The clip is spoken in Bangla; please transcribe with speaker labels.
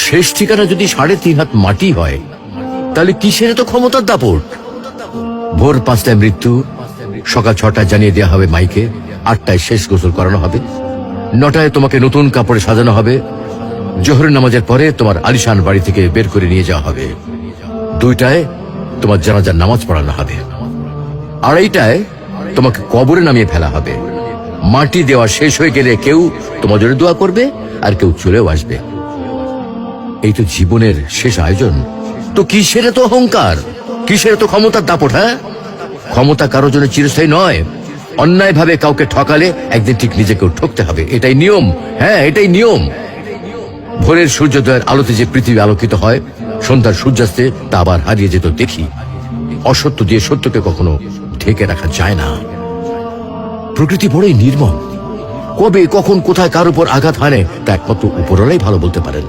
Speaker 1: শেষ ঠিকানা যদি 3.5 হাত মাটি হয়, তাহলে কিসের তো ক্ষমতার দাপট? ভোর 5টায় মৃত্যু, সকাল 6টায় জানিয়ে দেওয়া হবে মাইকে, 8টায় শেষ গোসল করানো হবে, 9টায় তোমাকে নতুন কাপড়ে সাজানো হবে, জোহরের নামাজের পরে তোমার আলিশান বাড়ি থেকে বের করে নিয়ে যাওয়া হবে, 2টায় তোমার জানাজার নামাজ পড়ানো হবে, 2:30টায় তোমাকে কবরে নামিয়ে ফেলা হবে। মাটি দেওয়া শেষ হয়ে গেলে কেউ তোমার জন্য দোয়া করবে, আর কেউ চলেও আসবে। এই তো জীবনের শেষ আয়োজন। তো কিসের তো অহংকার, কিসের তো ক্ষমতার দাপট? হ্যাঁ, ক্ষমতা কারোর জন্য চিরস্থায়ী নয়। অন্যায় ভাবে কাউকে ঠকালে একদিন ঠিক নিজেকেও ঠকতে হবে, এটাই নিয়ম। হ্যাঁ, এটাই নিয়ম। ভোরের সূর্যোদয়ের আলোতে যে পৃথিবী আলোকিত হয়, সন্ধ্যার সূর্যাস্তে তা আবার হারিয়ে যেত দেখি। অসত্য দিয়ে সত্যকে কখনো ঢেকে রাখা যায় না। প্রকৃতি বড়ই নির্মম, কবে কখন কোথায় কার উপর আঘাত হানে তা একমাত্র উপরওয়ালাই ভালো বলতে পারেন।